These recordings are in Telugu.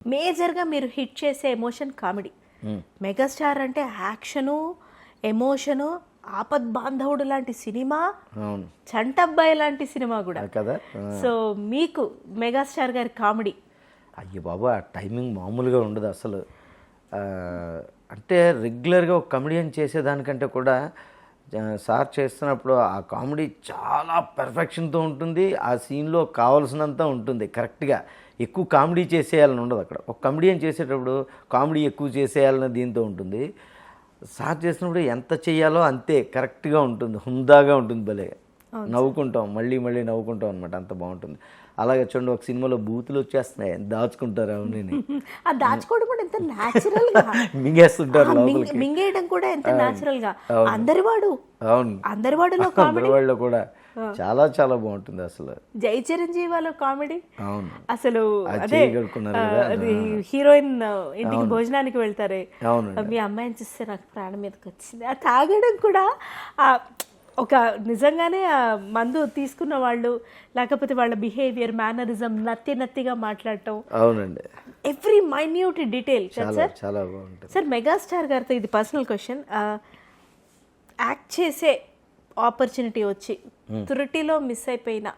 మేజర్గా మీరు హిట్ చేసే ఎమోషన్ కామెడీ. మెగాస్టార్ అంటే యాక్షను, ఎమోషను, ఆపద్ బాంధవుడు లాంటి సినిమా, చంటబ్బాయి లాంటి సినిమా కూడా కదా. సో మీకు మెగాస్టార్ గారి కామెడీ? అయ్యో బాబు, ఆ టైమింగ్ మామూలుగా ఉండదు అసలు. అంటే రెగ్యులర్గా ఒక కమెడియన్ చేసేదానికంటే కూడా సార్ చేస్తున్నప్పుడు ఆ కామెడీ చాలా పెర్ఫెక్షన్తో ఉంటుంది. ఆ సీన్లో కావాల్సినంత ఉంటుంది కరెక్ట్గా. ఎక్కువ కామెడీ చేసేయాలని ఉండదు అక్కడ. ఒక కమెడియన్ చేసేటప్పుడు కామెడీ ఎక్కువ చేసేయాలని దీంతో ఉంటుంది. సార్ చేసినప్పుడు ఎంత చేయాలో అంతే కరెక్ట్గా ఉంటుంది, హుందాగా ఉంటుంది, భలే నవ్వుకుంటాం, మళ్ళీ మళ్ళీ నవ్వుకుంటాం అనమాట. అంత బాగుంటుంది. అలాగే చూడండి, ఒక సినిమాలో బూతులు వచ్చేస్తున్నాయి, దాచుకుంటారు. అవును, ఆ దాచుకోవడం కూడా ఎంత న్యాచురల్ గా మింగేస్తుంటారు, మింగేయడం కూడా ఎంత న్యాచురల్ గా. అందరివాడు, అవును, అందరివాడులో కూడా చాలా చాలా బాగుంటుంది అసలు. జై చిరంజీవి వాళ్ళ కామెడీ, అవును, అసలు అదే హీరోయిన్ ఇంటికి భోజనానికి వెళ్తారే, మీ అమ్మాయిని చూస్తే నాకు ప్రాణం మీదకి వచ్చింది. ఆ తాగడం కూడా ఒక నిజంగానే మందు తీసుకున్న వాళ్ళు, లేకపోతే వాళ్ళ బిహేవియర్, మేనరిజం, నత్తిగా మాట్లాడటం. అవునండి, ఎవ్రీ మైన్యూట్ డీటెయిల్ సార్. చాలా బాగుంటుంది సార్. మెగాస్టార్ గారితో ఇది పర్సనల్ క్వశ్చన్, యాక్ట్ చేసే ఆపర్చునిటీ వచ్చి త్రుటిలో మిస్ అయిపోయిన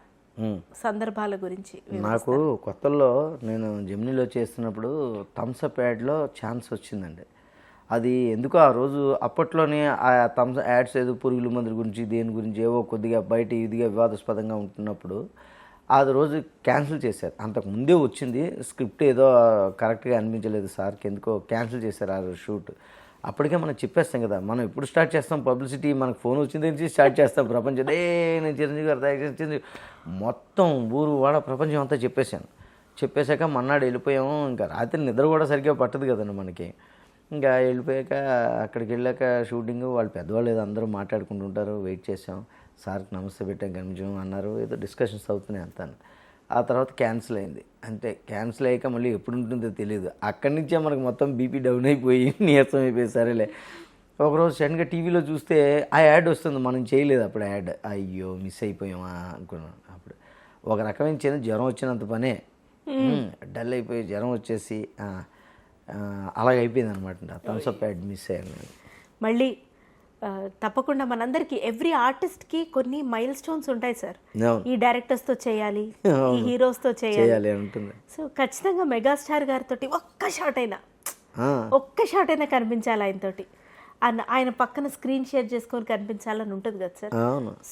సందర్భాల గురించి. నాకు కొత్తలో నేను జెమినీలో చేస్తున్నప్పుడు థమ్స్అప్ యాడ్లో ఛాన్స్ వచ్చిందండి. అది ఎందుకో ఆ రోజు అప్పట్లోనే ఆ థమ్స్ యాడ్స్ ఏదో పురుగుల మందుల గురించి దేని గురించి ఏవో కొద్దిగా బయట ఇదిగా వివాదాస్పదంగా ఉంటున్నప్పుడు అది రోజు క్యాన్సిల్ చేశారు. అంతకుముందే వచ్చింది స్క్రిప్ట్, ఏదో కరెక్ట్గా అనిపించలేదు సార్కి, ఎందుకో క్యాన్సిల్ చేశారు ఆ రోజు షూట్. అప్పటికే మనం చెప్పేస్తాం కదా, మనం ఎప్పుడు స్టార్ట్ చేస్తాం పబ్లిసిటీ, మనకు ఫోన్ వచ్చింది నుంచి స్టార్ట్ చేస్తాం ప్రపంచం. నేను చిరంజీవి గారు తయారు మొత్తం ఊరు వాడ ప్రపంచం అంతా చెప్పేశాక మన్నాడు వెళ్ళిపోయాము. ఇంకా రాత్రి నిద్ర కూడా సరిగ్గా పట్టదు కదండి మనకి. ఇంకా వెళ్ళిపోయాక అక్కడికి వెళ్ళాక షూటింగ్, వాళ్ళు పెద్దవాళ్ళు ఏదో అందరూ మాట్లాడుకుంటుంటారు. వెయిట్ చేసాం, సార్కి నమస్తే పెట్టాం, కనిపించాం అన్నారు, ఏదో డిస్కషన్స్ అవుతున్నాయి అంతా. ఆ తర్వాత క్యాన్సిల్ అయింది. అంటే క్యాన్సిల్ అయ్యాక మళ్ళీ ఎప్పుడు ఉంటుందో తెలియదు. అక్కడి నుంచే మనకు మొత్తం బీపీ డౌన్ అయిపోయి నీరసం అయిపోయి సరేలే. ఒకరోజు సడన్గా టీవీలో చూస్తే ఆ యాడ్ వస్తుంది, మనం చేయలేదు అప్పుడు యాడ్. అయ్యో మిస్ అయిపోయామా అనుకున్నాను. అప్పుడు ఒక రకమైన చిన్న జ్వరం వచ్చినంత పనే, డల్ అయిపోయి జ్వరం వచ్చేసి అలాగైపోయింది అనమాట. థమ్స్అప్ యాడ్ మిస్ అయ్యాను. మళ్ళీ తప్పకుండా మనందరికీ, ఎవ్రీ ఆర్టిస్ట్కి కొన్ని మైల్ స్టోన్స్ ఉంటాయి సార్. ఈ డైరెక్టర్స్తో చేయాలి, ఈ హీరోస్తో చేయాలి ఉంటుంది. సో ఖచ్చితంగా మెగాస్టార్ గారితో ఒక్క షాట్ అయినా కనిపించాలి ఆయనతోటి. ఆయన పక్కన స్క్రీన్ షేర్ చేసుకొని కనిపించాలని ఉంటుంది కదా sir.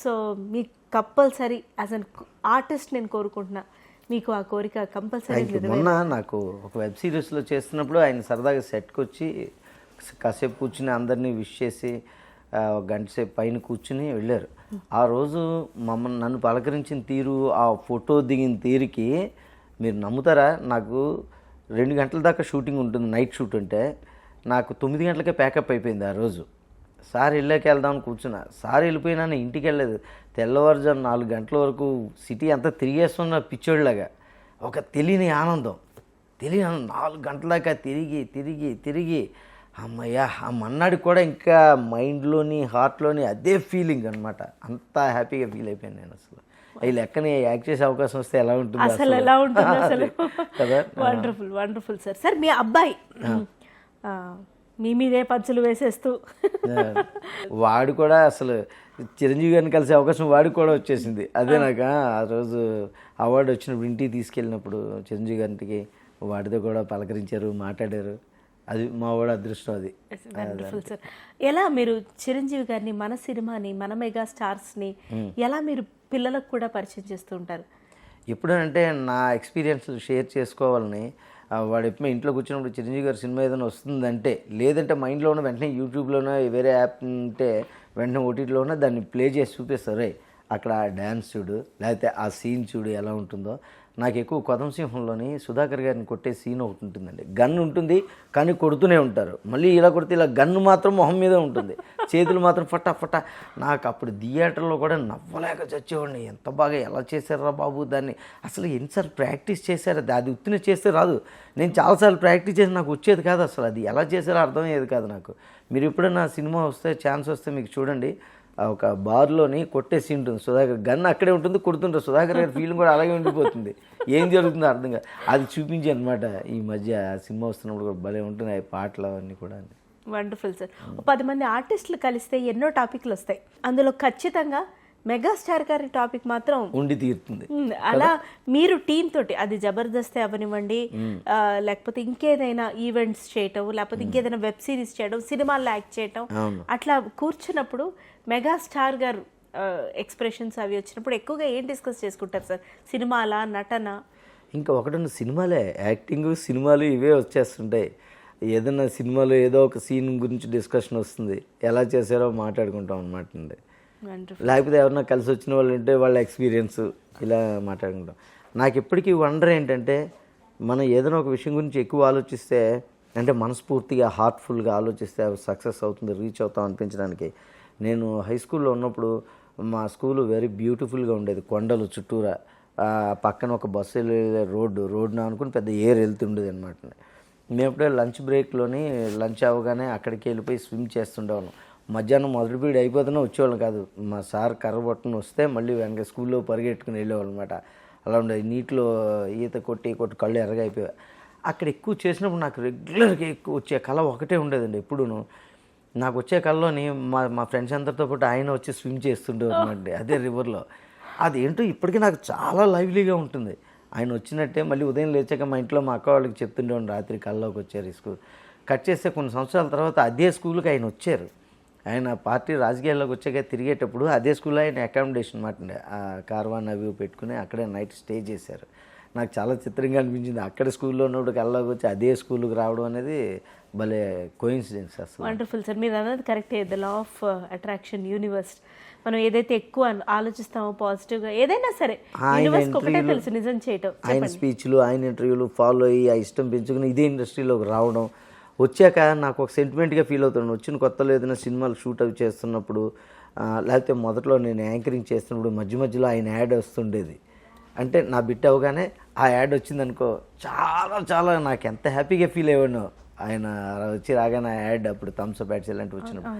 So me compulsory as an artist నేను కోరుకుంటున్నా, మీకు ఆ కోరిక కంపల్సరీ. మొన్న నాకు ఒక వెబ్ సిరీస్లో చేస్తున్నప్పుడు ఆయన సరదాగా సెట్కి వచ్చి కాసేపు కూర్చుని అందరినీ విష్ చేసి ఒక గంట సేపు పైన కూర్చుని వెళ్ళారు. ఆ రోజు నన్ను పలకరించిన తీరు, ఆ ఫోటో దిగిన తీరుకి మీరు నమ్ముతారా, నాకు 2 గంటల దాకా షూటింగ్ ఉంటుంది, నైట్ షూట్ ఉంటే నాకు 9 గంటలకే ప్యాకప్ అయిపోయింది ఆ రోజు. సార్ వెళ్ళాక వెళ్దామని కూర్చున్నా. సార్ వెళ్ళిపోయినా నేను ఇంటికి వెళ్ళలేదు. తెల్లవారుజాము 4 గంటల వరకు సిటీ అంతా తిరిగేస్తున్న పిచ్చోళ్ళలాగా. ఒక తెలియని ఆనందం 4 గంటల దాకా తిరిగి అమ్మయ్యా, ఆ మన్నాడికి కూడా ఇంకా మైండ్లోని హార్ట్లోని అదే ఫీలింగ్ అనమాట. అంత హ్యాపీగా ఫీల్ అయిపోయాను నేను. అసలు ఈ లెక్కని యాక్ట్ చేసే అవకాశం వస్తే ఎలా ఉంటుంది అసలు కదా. Wonderful sir. సార్ మీ అబ్బాయి మీ మీదే పంచులు వేసేస్తూ వాడు కూడా అసలు చిరంజీవి గారిని కలిసే అవకాశం వాడికి కూడా వచ్చేసింది. అదే నాకు ఆ రోజు అవార్డు వచ్చినప్పుడు ఇంటికి తీసుకెళ్ళినప్పుడు చిరంజీవి గారికి వాడితో కూడా పలకరించారు, మాట్లాడారు. అది మా వాడు అదృష్టం. అది వండర్ఫుల్ సార్. ఎలా మీరు చిరంజీవి గారిని, మన సినిమాని, మన మెగా స్టార్స్ని ఎలా మీరు పిల్లలకు కూడా పరిచయం చేస్తూ ఉంటారు? ఎప్పుడంటే నా ఎక్స్పీరియన్స్ షేర్ చేసుకోవాలని, వాడు ఎప్పుడు ఇంట్లో కూర్చున్నప్పుడు చిరంజీవి గారి సినిమా ఏదైనా వస్తుందంటే, లేదంటే మైండ్లో ఉన్న వెంటనే యూట్యూబ్లోనో వేరే యాప్ ఉంటే వెంటనే ఓటీటీలోనో దాన్ని ప్లే చేసి చూపిస్తారు. అక్కడ ఆ డ్యాన్స్ చూడు, లేకపోతే ఆ సీన్ చూడు ఎలా ఉంటుందో. నాకు ఎక్కువ కొదం సింహంలోని సుధాకర్ గారిని కొట్టే సీన్ ఒకటి ఉంటుందండి. గన్ ఉంటుంది కానీ కొడుతూనే ఉంటారు, మళ్ళీ ఇలా కొడితే ఇలా గన్ను మాత్రం మొహం మీదే ఉంటుంది, చేతులు మాత్రం ఫటా. నాకు అప్పుడు థియేటర్లో కూడా నవ్వలేక చచ్చేవాడిని. ఎంత బాగా ఎలా చేశారా బాబు దాన్ని, అసలు ఎన్నిసార్లు ప్రాక్టీస్ చేశారు, అది ఉత్తిన చేస్తే రాదు. నేను చాలాసార్లు ప్రాక్టీస్ చేసి నాకు వచ్చేది కాదు, అసలు అది ఎలా చేశారో అర్థమయ్యేది కాదు నాకు. మీరు ఎప్పుడైనా సినిమా వస్తే ఛాన్స్ వస్తే మీకు చూడండి, ఒక బార్లోని కొట్టే సీన్ ఉంటుంది, సుధాకర్ గన్ అక్కడే ఉంటుంది, కొడుతుంటారు, సుధాకర్ గారి ఫీలింగ్ కూడా అలాగే ఉండిపోతుంది, ఏం జరుగుతుందో అర్థం కాదు. అది చూపించి అనమాట ఈ మధ్య సినిమా వస్తున్నప్పుడు కూడా భలే ఉంటున్నాయి పాటలు అవన్నీ కూడా. Wonderful sir. 10 మంది ఆర్టిస్టులు కలిస్తే ఎన్నో టాపిక్లు వస్తాయి, అందులో ఖచ్చితంగా మెగాస్టార్ గారి టాపిక్ మాత్రం ఉండి తీరుతుంది. అలా మీరు టీమ్ తోటి అది జబర్దస్త్ అవనివ్వండి, లేకపోతే ఇంకేదైనా ఈవెంట్స్ చేయటం, లేకపోతే ఇంకేదైనా వెబ్ సిరీస్ చేయడం, సినిమాల్లో యాక్ట్ చేయటం, అట్లా కూర్చున్నప్పుడు మెగాస్టార్ గారు ఎక్స్ప్రెషన్స్ అవి వచ్చినప్పుడు ఎక్కువగా ఏం డిస్కస్ చేసుకుంటారు సార్? సినిమాల నటన? ఇంకా ఒకటన్నా సినిమాలే, యాక్టింగ్ సినిమాలు ఇవే వచ్చేస్తుంటాయి. ఏదైనా సినిమాలో ఏదో ఒక సీన్ గురించి డిస్కషన్ వస్తుంది, ఎలా చేశారో మాట్లాడుకుంటాం అనమాట అండి. లేకపోతే ఎవరన్నా కలిసి వచ్చిన వాళ్ళు ఉంటే వాళ్ళ ఎక్స్పీరియన్స్ ఇలా మాట్లాడుకుంటాం. నాకు ఎప్పటికీ వండర్ ఏంటంటే, మనం ఏదైనా ఒక విషయం గురించి ఎక్కువ ఆలోచిస్తే, అంటే మనస్ఫూర్తిగా హార్ట్ఫుల్గా ఆలోచిస్తే సక్సెస్ అవుతుంది, రీచ్ అవుతాం అనిపించడానికి. నేను హై స్కూల్లో ఉన్నప్పుడు మా స్కూలు వెరీ బ్యూటిఫుల్గా ఉండేది, కొండలు చుట్టూరా, పక్కన ఒక బస్సు వెళ్ళే రోడ్డున అనుకుని పెద్ద ఏర్ వెళ్తుండేది అనమాట. మేము ఎప్పుడే లంచ్ బ్రేక్లోని లంచ్ అవ్వగానే అక్కడికి వెళ్ళిపోయి స్విమ్ చేస్తుండేవాళ్ళం. మధ్యాహ్నం మొదటి పీరియడ్ అయిపోతేనే వచ్చేవాళ్ళం కాదు, మా సార్ కర్ర పట్టుకుని వస్తే మళ్ళీ వెనక స్కూల్లో పరిగెట్టుకుని వెళ్ళేవాళ్ళం అనమాట. అలా ఉండేది, నీటిలో ఈత కొట్టి కళ్ళు ఎర్రగా అయిపోయాయి. అక్కడ ఎక్కువ చేసినప్పుడు నాకు రెగ్యులర్గా ఎక్కువ వచ్చే కళ ఒకటే ఉండేదండి ఎప్పుడూను. నాకు వచ్చే కళలోని మా ఫ్రెండ్స్ అందరితో పాటు ఆయన వచ్చి స్విమ్ చేస్తుండేవారు అనమాట అదే రివర్లో. అది ఏంటో ఇప్పటికీ నాకు చాలా లైవ్లీగా ఉంటుంది. ఆయన వచ్చినట్టే మళ్ళీ ఉదయం లేచాక మా ఇంట్లో మా అక్క వాళ్ళకి చెప్తుండేవాడు, రాత్రి కళ్ళలోకి వచ్చారు ఈ స్కూల్. కట్ చేస్తే కొన్ని సంవత్సరాల తర్వాత అదే స్కూల్కి ఆయన వచ్చారు. ఆయన పార్టీ రాజకీయాల్లోకి వచ్చాక తిరిగేటప్పుడు అదే స్కూల్లో ఆయన అకామిడేషన్ అనమాట, కార్వాన్ అవి పెట్టుకుని అక్కడే నైట్ స్టే చేశారు. నాకు చాలా చిత్రంగా అనిపించింది, అక్కడ స్కూల్లో ఉన్నప్పుడు కళ్ళలోకి వచ్చి అదే స్కూల్కి రావడం అనేది భలే కోయిన్సిడెన్స్ అసలు. వండర్ఫుల్ సార్, మీరు అన్నది కరెక్టే. The law of attraction, universe. మనం ఏదైతే ఎక్కువ ఆలోచిస్తామో పాజిటివ్గా, ఏదైనా సరే యూనివర్స్ ఒకటే తెలుసు నిజం చేయటం. ఆయన స్పీచ్లు, ఆయన ఇంటర్వ్యూలు ఫాలో అయ్యి ఆ ఇష్టం పెంచుకుని ఇదే ఇండస్ట్రీలోకి రావడం, వచ్చాక నాకు ఒక సెంటిమెంట్గా ఫీల్ అవుతాను. వచ్చిన కొత్తలో ఏదైనా సినిమాలు షూట్ అవి చేస్తున్నప్పుడు, లేకపోతే మొదట్లో నేను యాంకరింగ్ చేస్తున్నప్పుడు మధ్య మధ్యలో ఆయన యాడ్ వస్తుండేది. అంటే నా బిట్ అవగానే ఆ యాడ్ వచ్చిందనుకో, చాలా చాలా నాకు ఎంత హ్యాపీగా ఫీల్ అయ్యాను. ఆయన వచ్చి రాగానే ఆ యాడ్, అప్పుడు థమ్స్అప్ యాడ్స్ ఇలాంటివి వచ్చినప్పుడు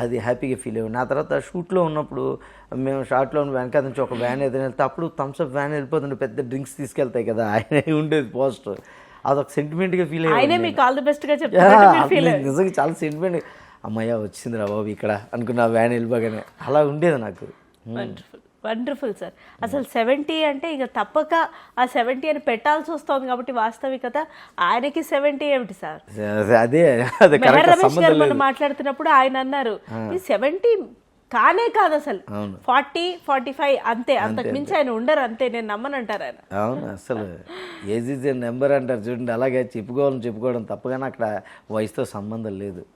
అది హ్యాపీగా ఫీల్ అయ్యాను. నా తర్వాత షూట్లో ఉన్నప్పుడు మేము షార్ట్లో వెనక నుంచి ఒక వ్యాన్ ఏదైనా వెళ్తే అప్పుడు థమ్స్అప్ వ్యాన్ వెళ్ళిపోతుండే, పెద్ద డ్రింక్స్ తీసుకెళ్తాయి కదా, ఆయన ఉండేది పోస్టర్. అదొక సెంటిమెంట్గా ఫీల్ అయ్యాను. నిజంగా చాలా సెంటిమెంట్, అమ్మయ్య వచ్చిందిరా బాబు ఇక్కడ అనుకున్న వ్యాన్ వెళ్ళిపోగానే, అలా ఉండేది నాకు. Wonderful sir. అసలు 70 అంటే ఇక తప్పక ఆ 70 అని పెట్టాల్సి వస్తుంది కాబట్టి వాస్తవికత ఆయనకి 70 ఏమిటి సార్? అదే మెహర్ రమేష్ గారు మనం మాట్లాడుతున్నప్పుడు ఆయన అన్నారు 70 కానే కాదు అసలు, 40-45 అంతే, అంతకు మించి ఆయన ఉండరు, అంతే, నేను నమ్మనంటారు ఆయన. అవును, అసలు ఏజ్ ఇస్ ఏ నెంబర్ అంటారు చూడండి, అలాగే చెప్పుకోవడం తప్పగానే అక్కడ వయసుతో సంబంధం లేదు.